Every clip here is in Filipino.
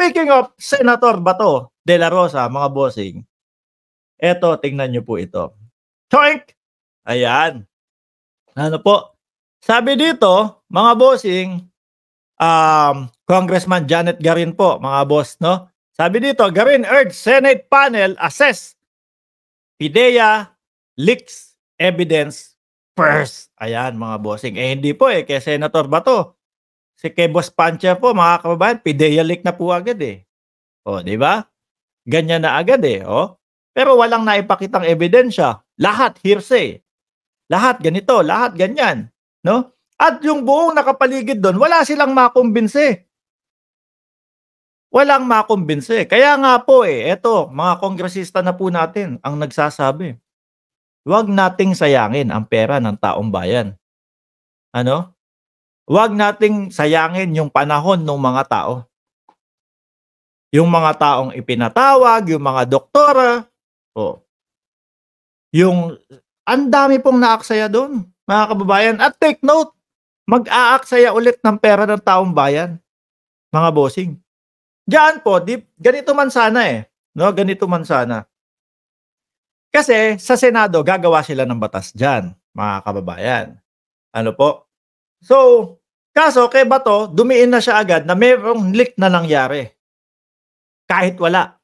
Speaking of Senator Bato de la Rosa, mga bossing, eto, tingnan nyo po ito. Choink! Ayan. Ano po? Sabi dito, mga bossing, Congressman Janet Garin po, mga boss, no? Sabi dito, Garin urged Senate panel assess PIDEA leaks evidence first. Ayan, mga bossing. Hindi po kay Senator Bato. Kay Boss Pancha po, mga kababayan, PIDEA leak na po agad O, di ba? Ganyan na agad o. Pero walang naipakitang ebidensya. Lahat hearsay. Lahat ganito, lahat ganyan, no? At yung buong nakapaligid doon, wala silang makumbinse. Walang makumbinse. Kaya nga po eto, mga kongresista na po natin ang nagsasabi. Huwag nating sayangin ang pera ng taong bayan. Ano? Huwag nating sayangin yung panahon ng mga tao. Yung mga taong ipinatawag, yung mga doktora, yung ang dami pong naaksaya doon, mga kababayan. At take note, mag-aaksaya ulit ng pera ng taong bayan, mga bossing. Diyan po, ganito man sana no? Ganito man sana. Kasi sa Senado, gagawa sila ng batas diyan, mga kababayan. Ano po? So, kaso kay Bato, dumiin na siya agad na mayroong leak na nangyari. Kahit wala.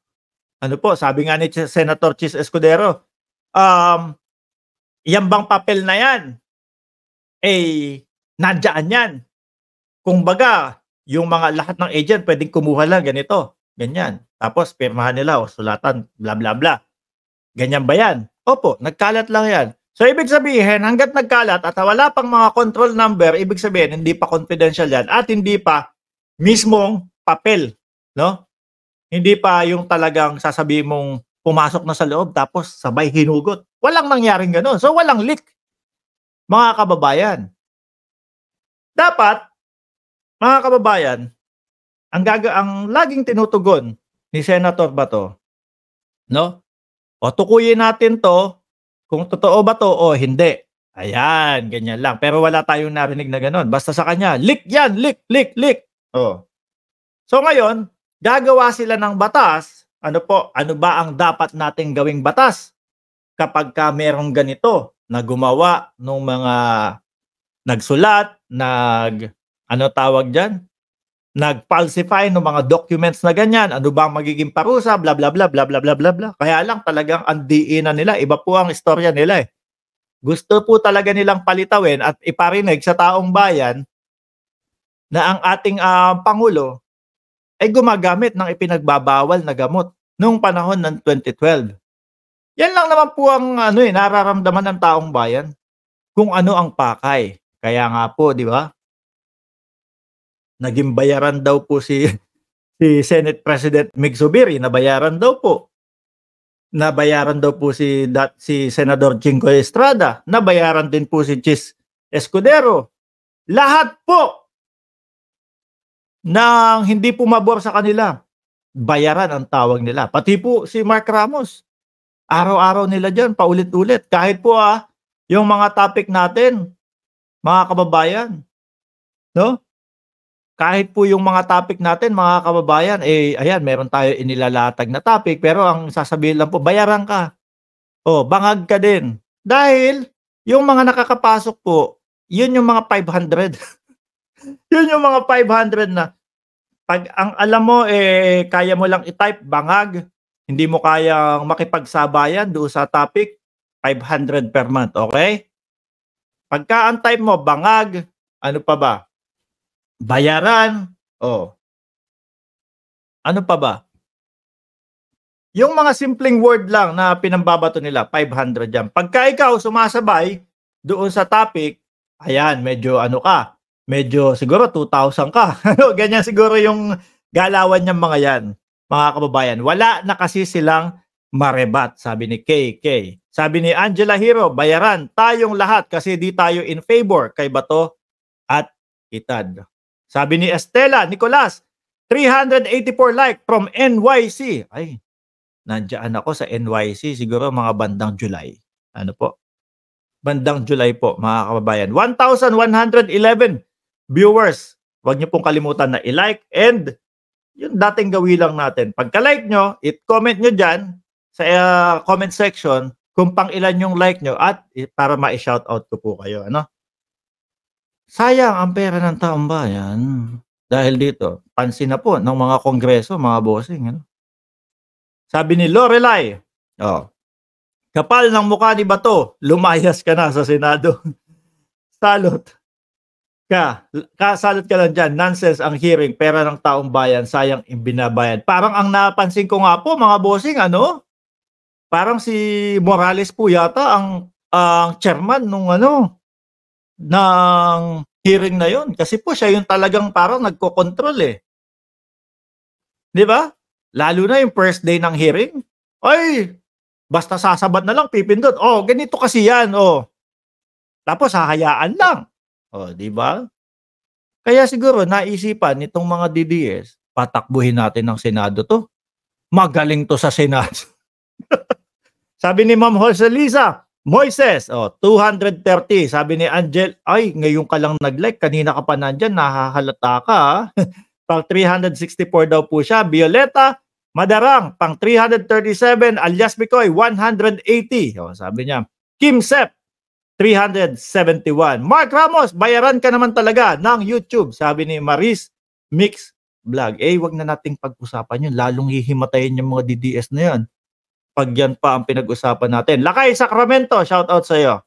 Ano po, sabi nga ni Senator Chis Escudero, yan bang papel na yan? Nandiyan yan. Kung baga, yung mga lahat ng agent pwedeng kumuha lang ganito, ganyan. Tapos pirmahan nila o sulatan, bla bla bla. Ganyan ba yan? Opo, nagkalat lang yan. So, ibig sabihin, hanggat nagkalat at wala pang mga control number, ibig sabihin, hindi pa confidential yan at hindi pa mismong papel, no? Hindi pa yung talagang sasabihin mong pumasok na sa loob tapos sabay hinugot. Walang nangyaring gano'n. So, walang leak, mga kababayan. Dapat, mga kababayan, ang laging tinutugon ni Senator Bato, no? O tukuyin natin to kung totoo ba to o hindi. Ayan, ganyan lang. Pero wala tayong narinig na gano'n. Basta sa kanya, leak yan, leak, leak, leak. So ngayon, gagawa sila ng batas. Ano ba ang dapat nating gawing batas kapag merong ganito na gumawa ng mga nagsulat, nag-falsify ng mga documents na ganyan, ano ba ang magiging parusa, bla bla bla bla bla bla bla bla. Kaya lang talagang ang diinan nila, iba po ang istorya nila Gusto po talaga nilang palitawin at iparinig sa taong bayan na ang ating Pangulo ay gumagamit ng ipinagbabawal na gamot noong panahon ng 2012. Yan lang naman po ang nararamdaman ng taong bayan kung ano ang pakay. Kaya nga po, di ba? Naging bayaran daw po si Senate President Mig Zubiri, nabayaran daw po. Nabayaran daw po si Senador Jinggoy Estrada, nabayaran din po si Chis Escudero. Lahat po nang hindi pumabor sa kanila, bayaran ang tawag nila. Pati po si Mark Ramos. Araw-araw nila dyan, paulit-ulit. Kahit po yung mga topic natin, mga kababayan, no? Kahit po yung mga topic natin, mga kababayan, ayan, meron tayo inilalatag na topic, pero ang sasabihin lang po, bayaran ka. Bangag ka din. Dahil, yung mga nakakapasok po, yun yung mga 500. Yun yung mga 500 na, pag ang alam mo, kaya mo lang i-type, bangag, hindi mo kayang makipagsabayan doon sa topic, 500 per month, okay? Pagka ang type mo, bangag, ano pa ba? Bayaran, ano pa ba? Yung mga simpleng word lang na pinambabato nila, 500 yan. Pagka ikaw sumasabay doon sa topic, ayan, medyo medyo siguro 2,000 ka. Ganyan siguro yung galawan niyang mga yan, mga kababayan. Wala na kasi silang marebat, sabi ni KK. Sabi ni Angela Hero, bayaran tayong lahat kasi di tayo in favor kay Bato at Itad. Sabi ni Estela Nicolas, 384 like from NYC. Ay, nandiyan ako sa NYC, siguro mga bandang July. Ano po? Bandang July po, mga kababayan. 1,111 viewers. Huwag niyo pong kalimutan na i-like and yung dating gawi lang natin. Pagka-like nyo, comment nyo dyan sa comment section kung pang ilan yung like nyo at para ma-shoutout ko po kayo. Ano? Sayang ang pera ng taong bayan. Dahil dito, pansin na po ng mga kongreso, mga bossing. Ano? Sabi ni Lorelai, kapal ng mukha ni Bato, lumayas ka na sa Senado. Salot. Kasalot ka lang dyan. Nonsense ang hearing, pera ng taong bayan, sayang binabayad. Parang ang napansin ko nga po, mga bossing, parang si Morales po yata ang chairman nung ng hearing na yon. Kasi po siya yung talagang parang nagko-control eh. Di ba? Lalo na yung first day ng hearing. Ay, basta sasabat na lang, pipindot. Ganito kasi yan. Tapos hahayaan lang. Di ba? Kaya siguro naisipan nitong mga DDS, patakbuhin natin ng Senado to. Magaling to sa Senado. Sabi ni Ma'am Joselisa, Moises, 230. Sabi ni Angel, ay, ngayon ka lang nag-like, kanina ka pa nandyan, nahahalata ka. Pang 364 daw po siya. Violeta Madarang, pang 337. Alias Bicoy, 180. Sabi niya. Kim Sep, 371. Mark Ramos, bayaran ka naman talaga ng YouTube. Sabi ni Maris Mix Vlog. Wag na nating pag-usapan yun. Lalong hihimatayin yung mga DDS na yan. Pag yan pa ang pinag-usapan natin. Lakay Sacramento, shout out sa iyo.